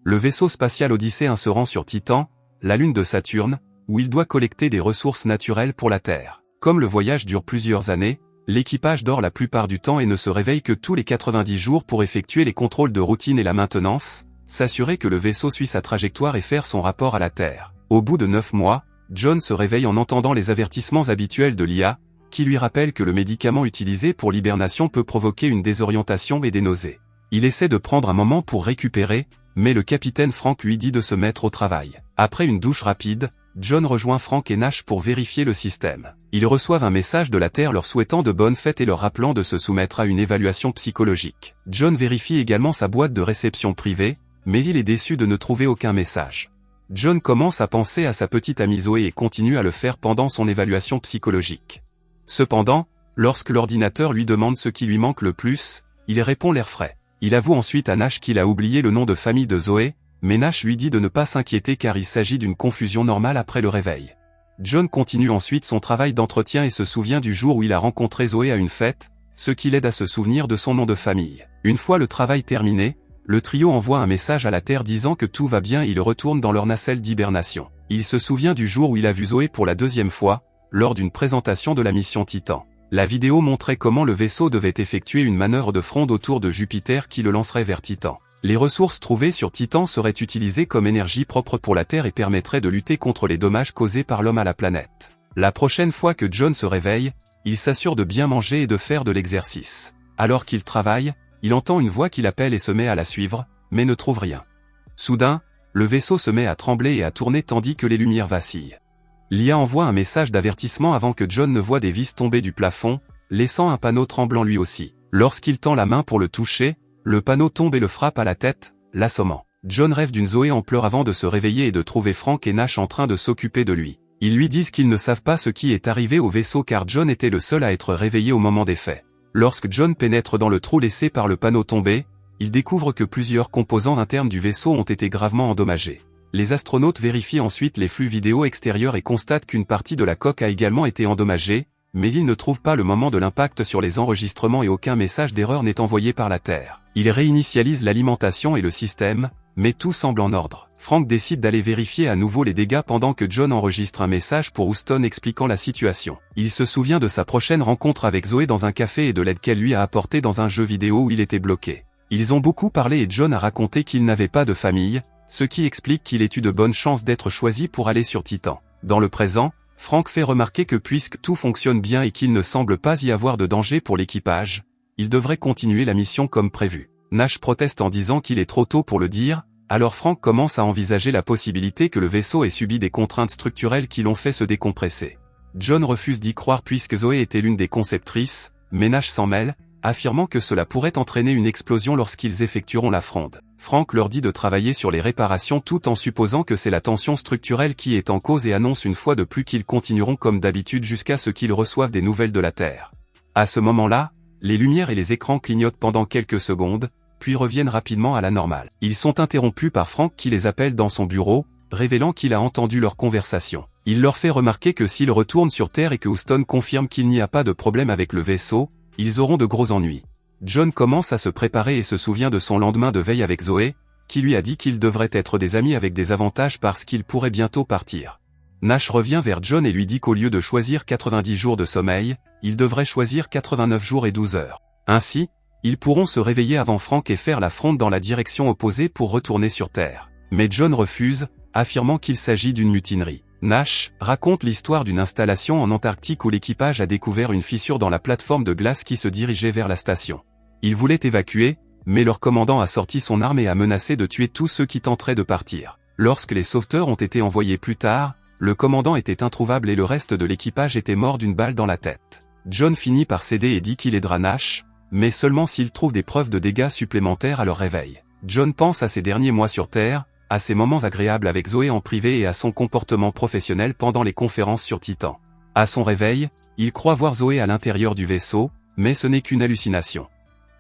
Le vaisseau spatial Odyssey 1 se rend sur Titan, la lune de Saturne, où il doit collecter des ressources naturelles pour la Terre. Comme le voyage dure plusieurs années, l'équipage dort la plupart du temps et ne se réveille que tous les 90 jours pour effectuer les contrôles de routine et la maintenance, s'assurer que le vaisseau suit sa trajectoire et faire son rapport à la Terre. Au bout de 9 mois, John se réveille en entendant les avertissements habituels de l'IA, qui lui rappellent que le médicament utilisé pour l'hibernation peut provoquer une désorientation et des nausées. Il essaie de prendre un moment pour récupérer, mais le capitaine Frank lui dit de se mettre au travail. Après une douche rapide, John rejoint Frank et Nash pour vérifier le système. Ils reçoivent un message de la Terre leur souhaitant de bonnes fêtes et leur rappelant de se soumettre à une évaluation psychologique. John vérifie également sa boîte de réception privée, mais il est déçu de ne trouver aucun message. John commence à penser à sa petite amie Zoé et continue à le faire pendant son évaluation psychologique. Cependant, lorsque l'ordinateur lui demande ce qui lui manque le plus, il répond l'air frais. Il avoue ensuite à Nash qu'il a oublié le nom de famille de Zoé, mais Nash lui dit de ne pas s'inquiéter car il s'agit d'une confusion normale après le réveil. John continue ensuite son travail d'entretien et se souvient du jour où il a rencontré Zoé à une fête, ce qui l'aide à se souvenir de son nom de famille. Une fois le travail terminé, le trio envoie un message à la Terre disant que tout va bien et ils retournent dans leur nacelle d'hibernation. Il se souvient du jour où il a vu Zoé pour la deuxième fois, lors d'une présentation de la mission Titan. La vidéo montrait comment le vaisseau devait effectuer une manœuvre de fronde autour de Jupiter qui le lancerait vers Titan. Les ressources trouvées sur Titan seraient utilisées comme énergie propre pour la Terre et permettraient de lutter contre les dommages causés par l'homme à la planète. La prochaine fois que John se réveille, il s'assure de bien manger et de faire de l'exercice. Alors qu'il travaille, il entend une voix qui l'appelle et se met à la suivre, mais ne trouve rien. Soudain, le vaisseau se met à trembler et à tourner tandis que les lumières vacillent. L'IA envoie un message d'avertissement avant que John ne voie des vis tomber du plafond, laissant un panneau tremblant lui aussi. Lorsqu'il tend la main pour le toucher, le panneau tombe et le frappe à la tête, l'assommant. John rêve d'une Zoé en pleurs avant de se réveiller et de trouver Frank et Nash en train de s'occuper de lui. Ils lui disent qu'ils ne savent pas ce qui est arrivé au vaisseau car John était le seul à être réveillé au moment des faits. Lorsque John pénètre dans le trou laissé par le panneau tombé, il découvre que plusieurs composants internes du vaisseau ont été gravement endommagés. Les astronautes vérifient ensuite les flux vidéo extérieurs et constatent qu'une partie de la coque a également été endommagée, mais ils ne trouvent pas le moment de l'impact sur les enregistrements et aucun message d'erreur n'est envoyé par la Terre. Ils réinitialisent l'alimentation et le système, mais tout semble en ordre. Frank décide d'aller vérifier à nouveau les dégâts pendant que John enregistre un message pour Houston expliquant la situation. Il se souvient de sa prochaine rencontre avec Zoé dans un café et de l'aide qu'elle lui a apportée dans un jeu vidéo où il était bloqué. Ils ont beaucoup parlé et John a raconté qu'il n'avait pas de famille, ce qui explique qu'il ait eu de bonnes chances d'être choisi pour aller sur Titan. Dans le présent, Frank fait remarquer que puisque tout fonctionne bien et qu'il ne semble pas y avoir de danger pour l'équipage, il devrait continuer la mission comme prévu. Nash proteste en disant qu'il est trop tôt pour le dire, alors Frank commence à envisager la possibilité que le vaisseau ait subi des contraintes structurelles qui l'ont fait se décompresser. John refuse d'y croire puisque Zoé était l'une des conceptrices, mais Nash s'en mêle, affirmant que cela pourrait entraîner une explosion lorsqu'ils effectueront la fronde. Frank leur dit de travailler sur les réparations tout en supposant que c'est la tension structurelle qui est en cause et annonce une fois de plus qu'ils continueront comme d'habitude jusqu'à ce qu'ils reçoivent des nouvelles de la Terre. À ce moment-là, les lumières et les écrans clignotent pendant quelques secondes, puis reviennent rapidement à la normale. Ils sont interrompus par Frank qui les appelle dans son bureau, révélant qu'il a entendu leur conversation. Il leur fait remarquer que s'ils retournent sur Terre et que Houston confirme qu'il n'y a pas de problème avec le vaisseau, ils auront de gros ennuis. John commence à se préparer et se souvient de son lendemain de veille avec Zoé, qui lui a dit qu'ils devraient être des amis avec des avantages parce qu'ils pourraient bientôt partir. Nash revient vers John et lui dit qu'au lieu de choisir 90 jours de sommeil, il devrait choisir 89 jours et 12 heures. Ainsi, ils pourront se réveiller avant Frank et faire la fronde dans la direction opposée pour retourner sur Terre. Mais John refuse, affirmant qu'il s'agit d'une mutinerie. Nash raconte l'histoire d'une installation en Antarctique où l'équipage a découvert une fissure dans la plateforme de glace qui se dirigeait vers la station. Ils voulaient évacuer, mais leur commandant a sorti son arme et a menacé de tuer tous ceux qui tenteraient de partir. Lorsque les sauveteurs ont été envoyés plus tard, le commandant était introuvable et le reste de l'équipage était mort d'une balle dans la tête. John finit par céder et dit qu'il aidera Nash, mais seulement s'il trouve des preuves de dégâts supplémentaires à leur réveil. John pense à ses derniers mois sur Terre, à ses moments agréables avec Zoé en privé et à son comportement professionnel pendant les conférences sur Titan. À son réveil, il croit voir Zoé à l'intérieur du vaisseau, mais ce n'est qu'une hallucination.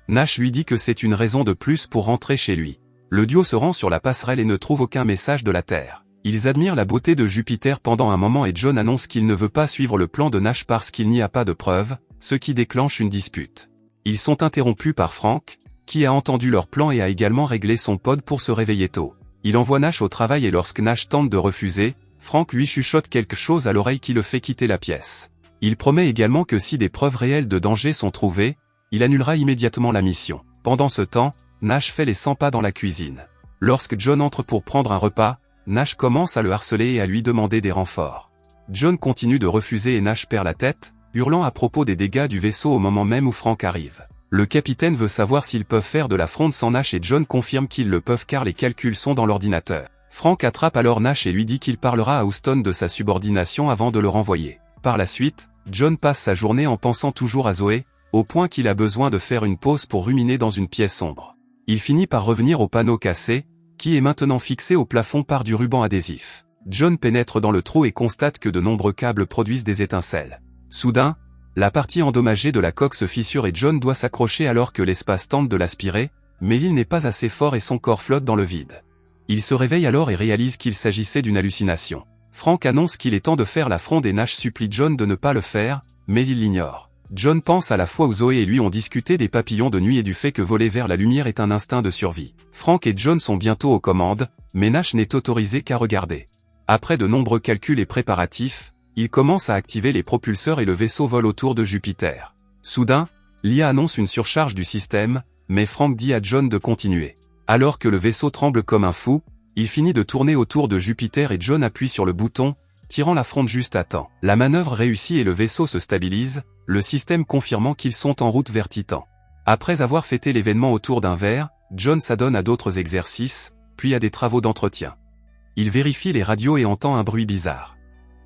Nash lui dit que c'est une raison de plus pour rentrer chez lui. Le duo se rend sur la passerelle et ne trouve aucun message de la Terre. Ils admirent la beauté de Jupiter pendant un moment et John annonce qu'il ne veut pas suivre le plan de Nash parce qu'il n'y a pas de preuves, ce qui déclenche une dispute. Ils sont interrompus par Frank, qui a entendu leur plan et a également réglé son pod pour se réveiller tôt. Il envoie Nash au travail et lorsque Nash tente de refuser, Frank lui chuchote quelque chose à l'oreille qui le fait quitter la pièce. Il promet également que si des preuves réelles de danger sont trouvées, il annulera immédiatement la mission. Pendant ce temps, Nash fait les 100 pas dans la cuisine. Lorsque John entre pour prendre un repas, Nash commence à le harceler et à lui demander des renforts. John continue de refuser et Nash perd la tête, hurlant à propos des dégâts du vaisseau au moment même où Frank arrive. Le capitaine veut savoir s'ils peuvent faire de la fronde sans Nash et John confirme qu'ils le peuvent car les calculs sont dans l'ordinateur. Frank attrape alors Nash et lui dit qu'il parlera à Houston de sa subordination avant de le renvoyer. Par la suite, John passe sa journée en pensant toujours à Zoé, au point qu'il a besoin de faire une pause pour ruminer dans une pièce sombre. Il finit par revenir au panneau cassé, qui est maintenant fixé au plafond par du ruban adhésif. John pénètre dans le trou et constate que de nombreux câbles produisent des étincelles. Soudain, la partie endommagée de la coque se fissure et John doit s'accrocher alors que l'espace tente de l'aspirer, mais il n'est pas assez fort et son corps flotte dans le vide. Il se réveille alors et réalise qu'il s'agissait d'une hallucination. Frank annonce qu'il est temps de faire la fronde et Nash supplie John de ne pas le faire, mais il l'ignore. John pense à la fois où Zoé et lui ont discuté des papillons de nuit et du fait que voler vers la lumière est un instinct de survie. Frank et John sont bientôt aux commandes, mais Nash n'est autorisé qu'à regarder. Après de nombreux calculs et préparatifs, il commence à activer les propulseurs et le vaisseau vole autour de Jupiter. Soudain, l'IA annonce une surcharge du système, mais Frank dit à John de continuer. Alors que le vaisseau tremble comme un fou, il finit de tourner autour de Jupiter et John appuie sur le bouton, tirant la fronde juste à temps. La manœuvre réussit et le vaisseau se stabilise, le système confirmant qu'ils sont en route vers Titan. Après avoir fêté l'événement autour d'un verre, John s'adonne à d'autres exercices, puis à des travaux d'entretien. Il vérifie les radios et entend un bruit bizarre.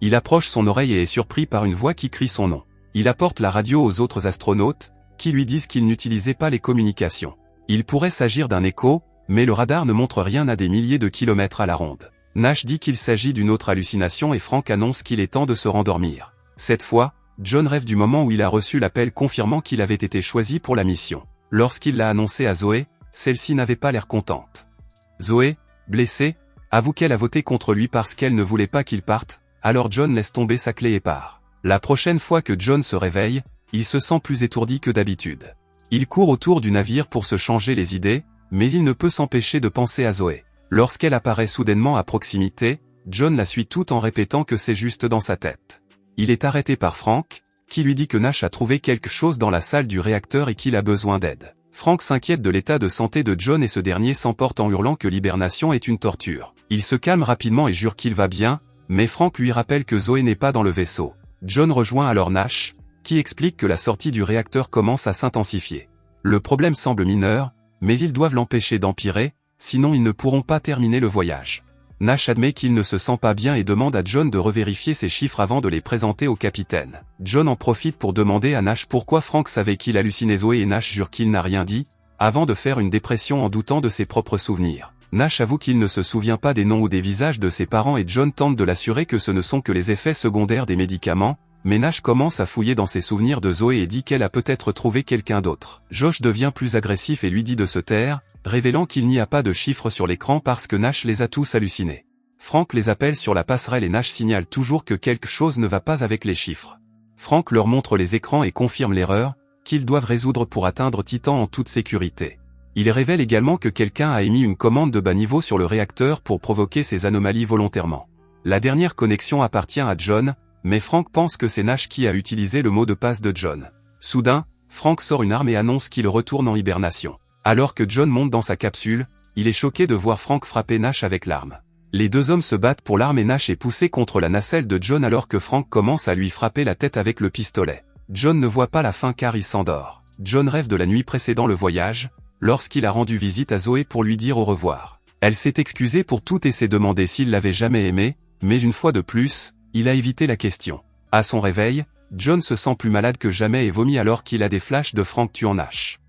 Il approche son oreille et est surpris par une voix qui crie son nom. Il apporte la radio aux autres astronautes, qui lui disent qu'ils n'utilisaient pas les communications. Il pourrait s'agir d'un écho, mais le radar ne montre rien à des milliers de kilomètres à la ronde. Nash dit qu'il s'agit d'une autre hallucination et Frank annonce qu'il est temps de se rendormir. Cette fois, John rêve du moment où il a reçu l'appel confirmant qu'il avait été choisi pour la mission. Lorsqu'il l'a annoncé à Zoé, celle-ci n'avait pas l'air contente. Zoé, blessée, avoue qu'elle a voté contre lui parce qu'elle ne voulait pas qu'il parte, alors John laisse tomber sa clé et part. La prochaine fois que John se réveille, il se sent plus étourdi que d'habitude. Il court autour du navire pour se changer les idées, mais il ne peut s'empêcher de penser à Zoé. Lorsqu'elle apparaît soudainement à proximité, John la suit tout en répétant que c'est juste dans sa tête. Il est arrêté par Frank, qui lui dit que Nash a trouvé quelque chose dans la salle du réacteur et qu'il a besoin d'aide. Frank s'inquiète de l'état de santé de John et ce dernier s'emporte en hurlant que l'hibernation est une torture. Il se calme rapidement et jure qu'il va bien, mais Frank lui rappelle que Zoé n'est pas dans le vaisseau. John rejoint alors Nash, qui explique que la sortie du réacteur commence à s'intensifier. Le problème semble mineur, mais ils doivent l'empêcher d'empirer, sinon ils ne pourront pas terminer le voyage. Nash admet qu'il ne se sent pas bien et demande à John de revérifier ses chiffres avant de les présenter au capitaine. John en profite pour demander à Nash pourquoi Frank savait qu'il hallucinait Zoé et Nash jure qu'il n'a rien dit, avant de faire une dépression en doutant de ses propres souvenirs. Nash avoue qu'il ne se souvient pas des noms ou des visages de ses parents et John tente de l'assurer que ce ne sont que les effets secondaires des médicaments, mais Nash commence à fouiller dans ses souvenirs de Zoé et dit qu'elle a peut-être trouvé quelqu'un d'autre. Josh devient plus agressif et lui dit de se taire, révélant qu'il n'y a pas de chiffres sur l'écran parce que Nash les a tous hallucinés. Frank les appelle sur la passerelle et Nash signale toujours que quelque chose ne va pas avec les chiffres. Frank leur montre les écrans et confirme l'erreur, qu'ils doivent résoudre pour atteindre Titan en toute sécurité. Il révèle également que quelqu'un a émis une commande de bas niveau sur le réacteur pour provoquer ces anomalies volontairement. La dernière connexion appartient à John, mais Frank pense que c'est Nash qui a utilisé le mot de passe de John. Soudain, Frank sort une arme et annonce qu'il retourne en hibernation. Alors que John monte dans sa capsule, il est choqué de voir Frank frapper Nash avec l'arme. Les deux hommes se battent pour l'arme et Nash est poussé contre la nacelle de John alors que Frank commence à lui frapper la tête avec le pistolet. John ne voit pas la fin car il s'endort. John rêve de la nuit précédant le voyage, lorsqu'il a rendu visite à Zoé pour lui dire au revoir. Elle s'est excusée pour tout et s'est demandé s'il l'avait jamais aimé, mais une fois de plus, il a évité la question. À son réveil, John se sent plus malade que jamais et vomit alors qu'il a des flashs de Frank tuant Nash.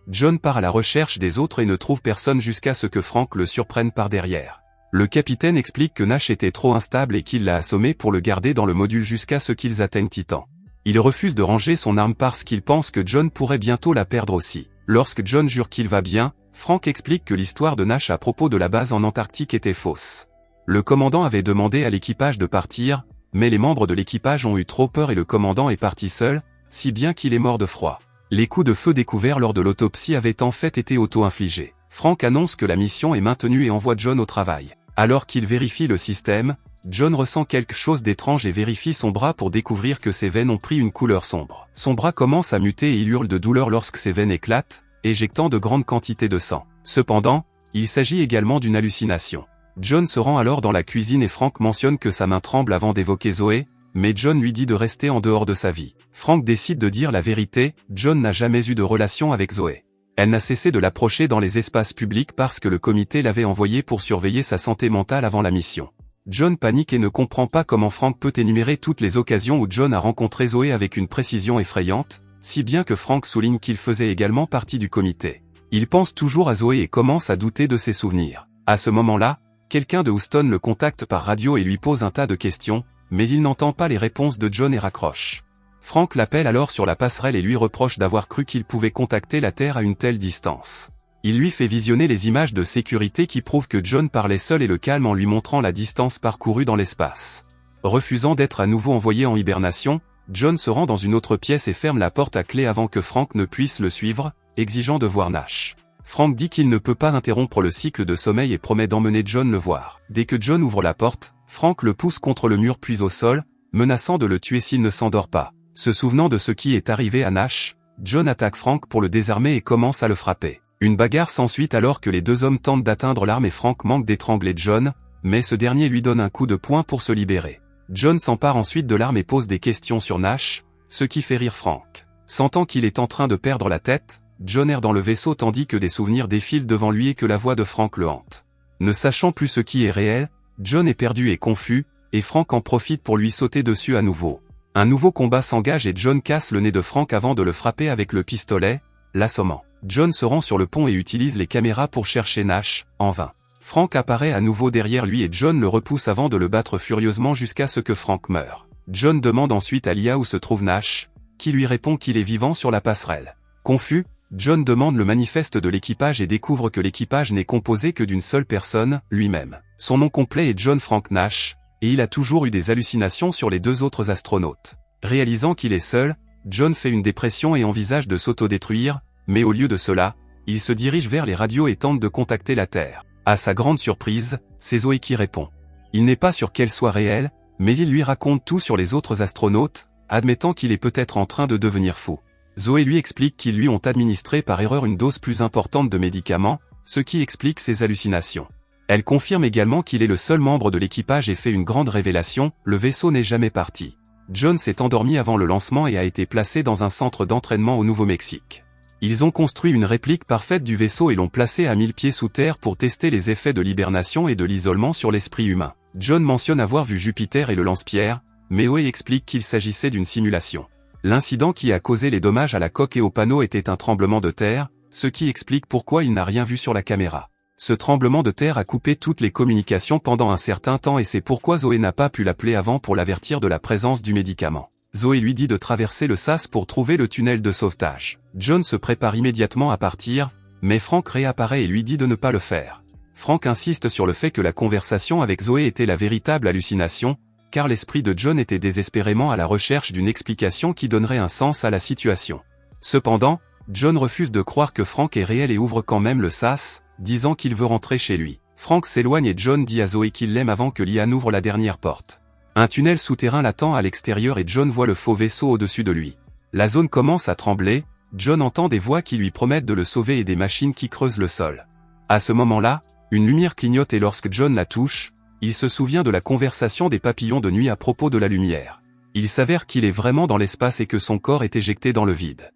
John part à la recherche des autres et ne trouve personne jusqu'à ce que Frank le surprenne par derrière. Le capitaine explique que Nash était trop instable et qu'il l'a assommé pour le garder dans le module jusqu'à ce qu'ils atteignent Titan. Il refuse de ranger son arme parce qu'il pense que John pourrait bientôt la perdre aussi. Lorsque John jure qu'il va bien, Frank explique que l'histoire de Nash à propos de la base en Antarctique était fausse. Le commandant avait demandé à l'équipage de partir, mais les membres de l'équipage ont eu trop peur et le commandant est parti seul, si bien qu'il est mort de froid. Les coups de feu découverts lors de l'autopsie avaient en fait été auto-infligés. Frank annonce que la mission est maintenue et envoie John au travail. Alors qu'il vérifie le système, John ressent quelque chose d'étrange et vérifie son bras pour découvrir que ses veines ont pris une couleur sombre. Son bras commence à muter et il hurle de douleur lorsque ses veines éclatent, éjectant de grandes quantités de sang. Cependant, il s'agit également d'une hallucination. John se rend alors dans la cuisine et Frank mentionne que sa main tremble avant d'évoquer Zoé, mais John lui dit de rester en dehors de sa vie. Frank décide de dire la vérité, John n'a jamais eu de relation avec Zoé. Elle n'a cessé de l'approcher dans les espaces publics parce que le comité l'avait envoyée pour surveiller sa santé mentale avant la mission. John panique et ne comprend pas comment Frank peut énumérer toutes les occasions où John a rencontré Zoé avec une précision effrayante, si bien que Frank souligne qu'il faisait également partie du comité. Il pense toujours à Zoé et commence à douter de ses souvenirs. À ce moment-là, quelqu'un de Houston le contacte par radio et lui pose un tas de questions, mais il n'entend pas les réponses de John et raccroche. Frank l'appelle alors sur la passerelle et lui reproche d'avoir cru qu'il pouvait contacter la Terre à une telle distance. Il lui fait visionner les images de sécurité qui prouvent que John parlait seul et le calme en lui montrant la distance parcourue dans l'espace. Refusant d'être à nouveau envoyé en hibernation, John se rend dans une autre pièce et ferme la porte à clé avant que Frank ne puisse le suivre, exigeant de voir Nash. Frank dit qu'il ne peut pas interrompre le cycle de sommeil et promet d'emmener John le voir. Dès que John ouvre la porte, Frank le pousse contre le mur puis au sol, menaçant de le tuer s'il ne s'endort pas. Se souvenant de ce qui est arrivé à Nash, John attaque Frank pour le désarmer et commence à le frapper. Une bagarre s'ensuit alors que les deux hommes tentent d'atteindre l'arme et Frank manque d'étrangler John, mais ce dernier lui donne un coup de poing pour se libérer. John s'empare ensuite de l'arme et pose des questions sur Nash, ce qui fait rire Frank. Sentant qu'il est en train de perdre la tête, John erre dans le vaisseau tandis que des souvenirs défilent devant lui et que la voix de Frank le hante. Ne sachant plus ce qui est réel, John est perdu et confus, et Frank en profite pour lui sauter dessus à nouveau. Un nouveau combat s'engage et John casse le nez de Frank avant de le frapper avec le pistolet, l'assommant. John se rend sur le pont et utilise les caméras pour chercher Nash, en vain. Frank apparaît à nouveau derrière lui et John le repousse avant de le battre furieusement jusqu'à ce que Frank meure. John demande ensuite à l'IA où se trouve Nash, qui lui répond qu'il est vivant sur la passerelle. Confus, John demande le manifeste de l'équipage et découvre que l'équipage n'est composé que d'une seule personne, lui-même. Son nom complet est John Frank Nash, et il a toujours eu des hallucinations sur les deux autres astronautes. Réalisant qu'il est seul, John fait une dépression et envisage de s'autodétruire, mais au lieu de cela, il se dirige vers les radios et tente de contacter la Terre. À sa grande surprise, c'est Zoé qui répond. Il n'est pas sûr qu'elle soit réelle, mais il lui raconte tout sur les autres astronautes, admettant qu'il est peut-être en train de devenir fou. Zoé lui explique qu'ils lui ont administré par erreur une dose plus importante de médicaments, ce qui explique ses hallucinations. Elle confirme également qu'il est le seul membre de l'équipage et fait une grande révélation, le vaisseau n'est jamais parti. John s'est endormi avant le lancement et a été placé dans un centre d'entraînement au Nouveau-Mexique. Ils ont construit une réplique parfaite du vaisseau et l'ont placé à 1000 pieds sous terre pour tester les effets de l'hibernation et de l'isolement sur l'esprit humain. John mentionne avoir vu Jupiter et le lance-pierre, mais Zoé explique qu'il s'agissait d'une simulation. L'incident qui a causé les dommages à la coque et au panneau était un tremblement de terre, ce qui explique pourquoi il n'a rien vu sur la caméra. Ce tremblement de terre a coupé toutes les communications pendant un certain temps et c'est pourquoi Zoé n'a pas pu l'appeler avant pour l'avertir de la présence du médicament. Zoé lui dit de traverser le sas pour trouver le tunnel de sauvetage. John se prépare immédiatement à partir, mais Frank réapparaît et lui dit de ne pas le faire. Frank insiste sur le fait que la conversation avec Zoé était la véritable hallucination, car l'esprit de John était désespérément à la recherche d'une explication qui donnerait un sens à la situation. Cependant, John refuse de croire que Frank est réel et ouvre quand même le sas, disant qu'il veut rentrer chez lui. Frank s'éloigne et John dit à Zoé qu'il l'aime avant que l'IA n'ouvre la dernière porte. Un tunnel souterrain l'attend à l'extérieur et John voit le faux vaisseau au-dessus de lui. La zone commence à trembler, John entend des voix qui lui promettent de le sauver et des machines qui creusent le sol. À ce moment-là, une lumière clignote et lorsque John la touche, il se souvient de la conversation des papillons de nuit à propos de la lumière. Il s'avère qu'il est vraiment dans l'espace et que son corps est éjecté dans le vide.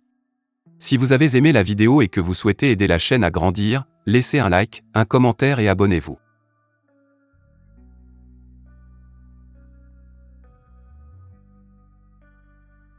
Si vous avez aimé la vidéo et que vous souhaitez aider la chaîne à grandir, laissez un like, un commentaire et abonnez-vous.